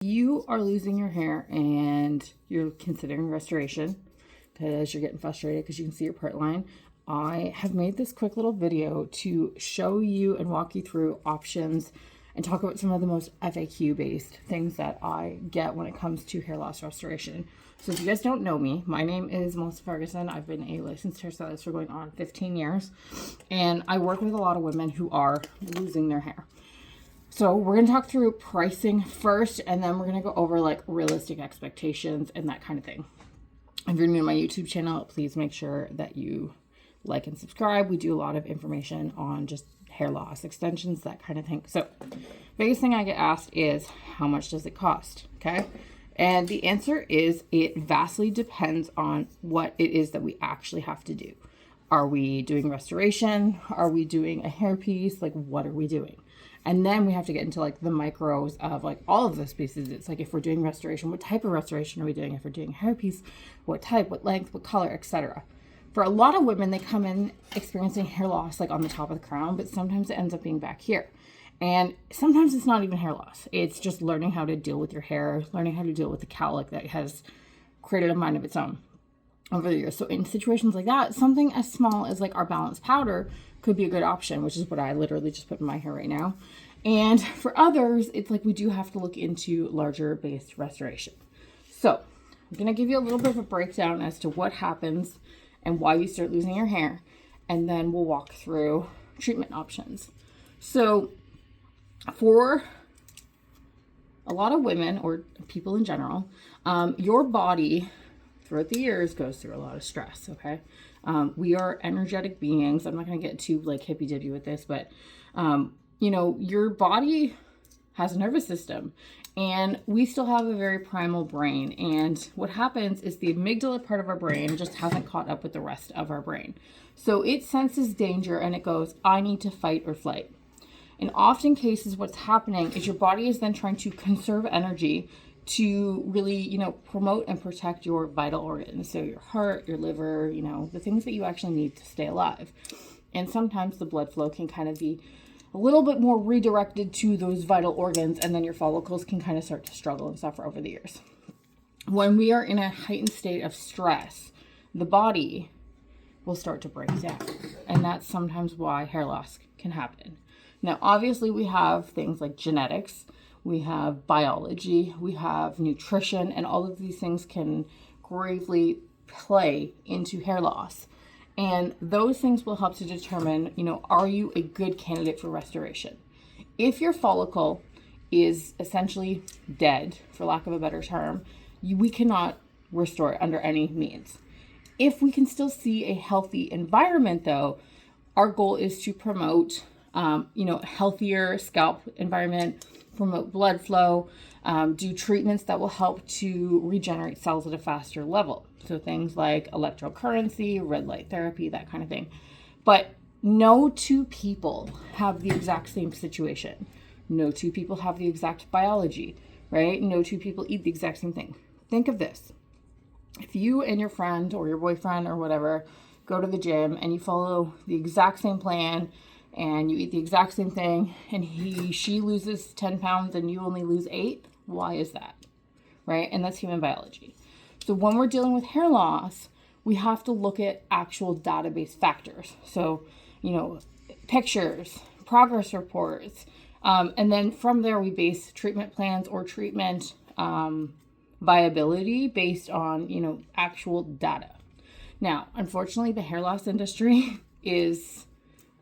You are losing your hair and you're considering restoration because you're getting frustrated because you can see your part line. I have made this quick little video to show you and walk you through options and talk about some of the most FAQ based things that I get when it comes to hair loss restoration. So if you guys don't know me, my name is Melissa Ferguson. I've been a licensed hairstylist for going on 15 years, and I work with a lot of women who are losing their hair. So we're going to talk through pricing first, and then we're going to go over like realistic expectations and that kind of thing. If you're new to my YouTube channel, please make sure that you like and subscribe. We do a lot of information on just hair loss, extensions, that kind of thing. So biggest thing I get asked is, how much does it cost? Okay. And the answer is, it vastly depends on what it is that we actually have to do. Are we doing restoration? Are we doing a hair piece? Like, what are we doing? And then we have to get into like the micros of like all of those pieces. It's like, if we're doing restoration, what type of restoration are we doing? If we're doing a hair piece, what type, what length, what color, etc. For a lot of women, they come in experiencing hair loss like on the top of the crown, but sometimes it ends up being back here. And sometimes it's not even hair loss. It's just learning how to deal with your hair, learning how to deal with the cowlick that has created a mind of its own over the years. So in situations like that, something as small as like our balanced powder could be a good option, which is what I literally just put in my hair right now. And for others, it's like we do have to look into larger based restoration. So I'm going to give you a little bit of a breakdown as to what happens and why you start losing your hair. And then we'll walk through treatment options. So for a lot of women, or people in general, your body throughout the years goes through a lot of stress. Okay. We are energetic beings. I'm not going to get too like hippy dippy with this, but, you know, your body has a nervous system, and we still have a very primal brain. And what happens is the amygdala part of our brain just hasn't caught up with the rest of our brain. So it senses danger and it goes, I need to fight or flight. In often cases, what's happening is your body is then trying to conserve energy to really, you know, promote and protect your vital organs. So your heart, your liver, you know, the things that you actually need to stay alive. And sometimes the blood flow can kind of be a little bit more redirected to those vital organs, and then your follicles can kind of start to struggle and suffer over the years. When we are in a heightened state of stress, the body will start to break down. And that's sometimes why hair loss can happen. Now, obviously, we have things like genetics, we have biology, we have nutrition, and all of these things can gravely play into hair loss. And those things will help to determine, you know, are you a good candidate for restoration? If your follicle is essentially dead, for lack of a better term, we cannot restore it under any means. If we can still see a healthy environment, though, our goal is to promote you know, healthier scalp environment, promote blood flow, do treatments that will help to regenerate cells at a faster level. So things like electrocurrency, red light therapy, that kind of thing. But no two people have the exact same situation. No two people have the exact biology, right? No two people eat the exact same thing. Think of this. If you and your friend or your boyfriend or whatever go to the gym and you follow the exact same plan, and you eat the exact same thing, and she loses 10 pounds and you only lose 8, why is that? Right? And that's human biology. So when we're dealing with hair loss, we have to look at actual database factors. So, you know, pictures, progress reports, and then from there we base treatment plans or treatment viability based on, you know, actual data. Now, unfortunately, the hair loss industry is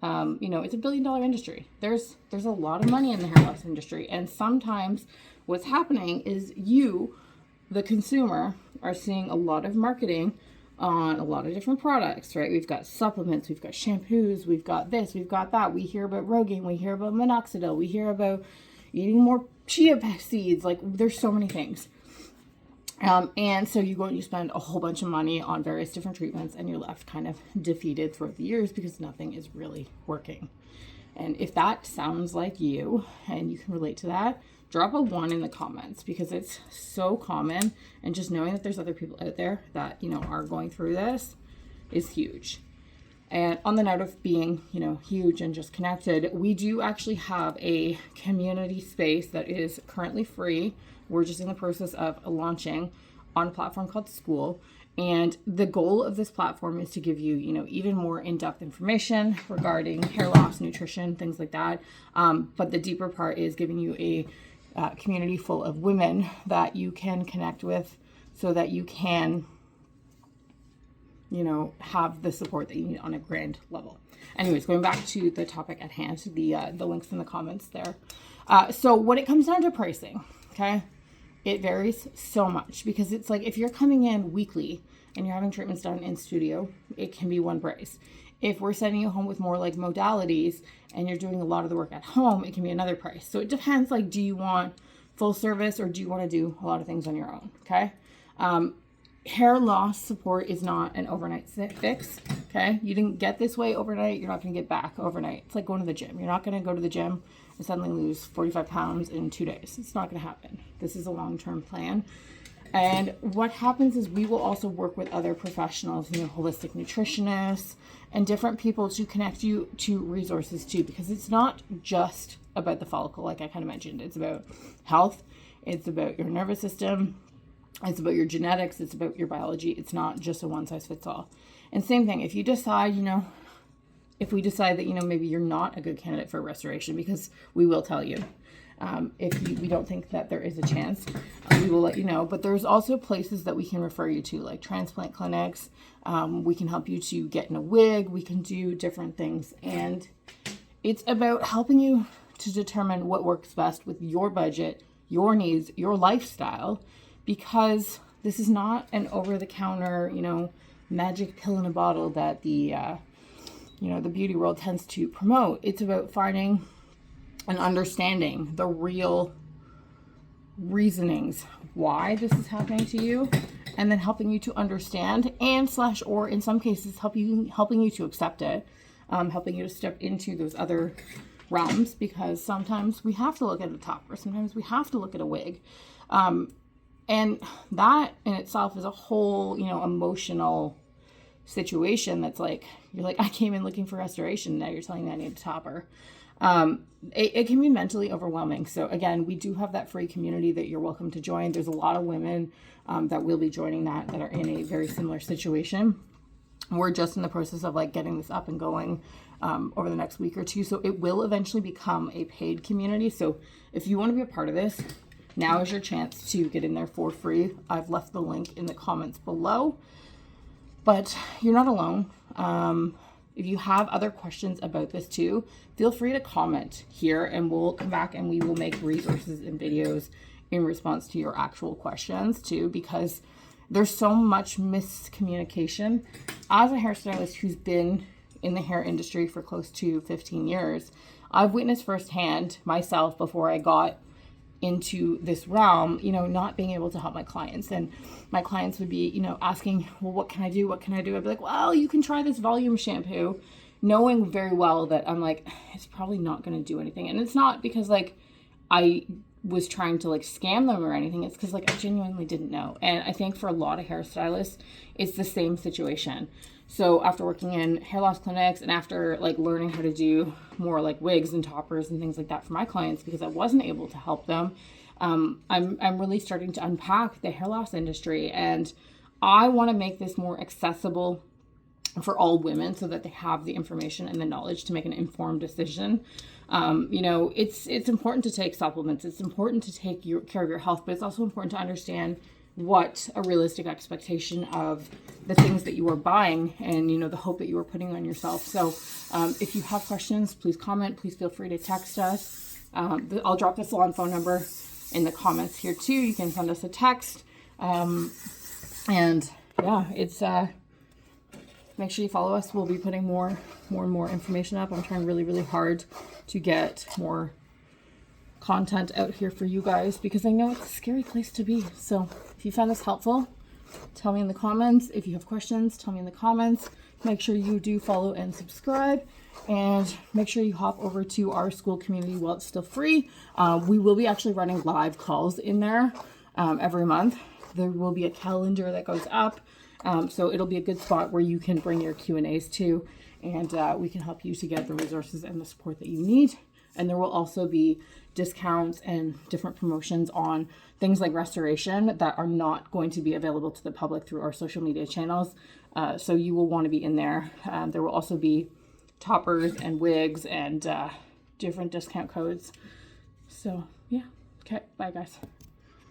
you know, it's $1 billion industry. There's a lot of money in the hair loss industry. And sometimes what's happening is you, the consumer, are seeing a lot of marketing on a lot of different products, right? We've got supplements, we've got shampoos, we've got this, we've got that. We hear about Rogaine, we hear about minoxidil, we hear about eating more chia seeds. Like, there's so many things. And so you go and you spend a whole bunch of money on various different treatments, and you're left kind of defeated throughout the years because nothing is really working. And if that sounds like you and you can relate to that, drop a 1 in the comments, because it's so common. And just knowing that there's other people out there that, you know, are going through this is huge. And on the note of being, you know, huge and just connected, we do actually have a community space that is currently free We're just in the process of launching on a platform called School. And the goal of this platform is to give you, even more in-depth information regarding hair loss, nutrition, things like that. But the deeper part is giving you a community full of women that you can connect with so that you can, have the support that you need on a grand level. Anyways, going back to the topic at hand, the links in the comments there. So when it comes down to pricing, okay, it varies so much because it's like if you're coming in weekly and you're having treatments done in studio, it can be one price. If we're sending you home with more like modalities and you're doing a lot of the work at home, it can be another price. So it depends, like, do you want full service or do you want to do a lot of things on your own? Okay. Hair loss support is not an overnight fix. Okay. You didn't get this way overnight. You're not going to get back overnight. It's like going to the gym. You're not going to go to the gym and suddenly lose 45 pounds in 2 days. It's not going to happen. This is a long-term plan. And what happens is we will also work with other professionals, holistic nutritionists and different people to connect you to resources too, because it's not just about the follicle, like I kind of mentioned. It's about health. It's about your nervous system. It's about your genetics. It's about your biology. It's not just a one size fits all. And same thing, if you decide, if we decide that, maybe you're not a good candidate for restoration, because we will tell you. We don't think that there is a chance, we will let you know. But there's also places that we can refer you to, like transplant clinics. We can help you to get in a wig. We can do different things. And it's about helping you to determine what works best with your budget, your needs, your lifestyle, because this is not an over-the-counter, magic pill in a bottle that the beauty world tends to promote. It's about finding and understanding the real reasonings why this is happening to you, and then helping you to understand or in some cases helping you to accept it, helping you to step into those other realms, because sometimes we have to look at a topper, sometimes we have to look at a wig, and that in itself is a whole emotional situation that's like, you're like, I came in looking for restoration, now you're telling me I need a topper. It can be mentally overwhelming. So again, we do have that free community that you're welcome to join. There's a lot of women that will be joining that are in a very similar situation. We're just in the process of like getting this up and going over the next week or two. So it will eventually become a paid community. So if you want to be a part of this, now is your chance to get in there for free. I've left the link in the comments below, but you're not alone. If you have other questions about this too, feel free to comment here and we'll come back and we will make resources and videos in response to your actual questions too, because there's so much miscommunication. As a hairstylist who's been in the hair industry for close to 15 years, I've witnessed firsthand myself before I got into this realm, not being able to help my clients. And my clients would be, asking, well, what can I do? What can I do? I'd be like, well, you can try this volume shampoo, knowing very well that I'm like, it's probably not going to do anything. And it's not because like I was trying to like scam them or anything. It's because like I genuinely didn't know. And I think for a lot of hairstylists, it's the same situation. So after working in hair loss clinics and after like learning how to do more like wigs and toppers and things like that for my clients, because I wasn't able to help them, I'm really starting to unpack the hair loss industry, and I want to make this more accessible for all women so that they have the information and the knowledge to make an informed decision. It's important to take supplements. It's important to take care of your health, but it's also important to understand what a realistic expectation of the things that you are buying and, the hope that you are putting on yourself. So if you have questions, please comment. Please feel free to text us. I'll drop the salon phone number in the comments here too. You can send us a text. And yeah, it's, make sure you follow us. We'll be putting more and more information up. I'm trying really, really hard to get more content out here for you guys, because I know it's a scary place to be. So if you found this helpful, tell me in the comments. If you have questions, tell me in the comments. Make sure you do follow and subscribe, and make sure you hop over to our school community while it's still free. We will be actually running live calls in there every month. There will be a calendar that goes up, so it'll be a good spot where you can bring your Q&As to, and we can help you to get the resources and the support that you need. And there will also be discounts and different promotions on things like restoration that are not going to be available to the public through our social media channels. So you will want to be in there. There will also be toppers and wigs and different discount codes. So yeah. Okay. Bye, guys.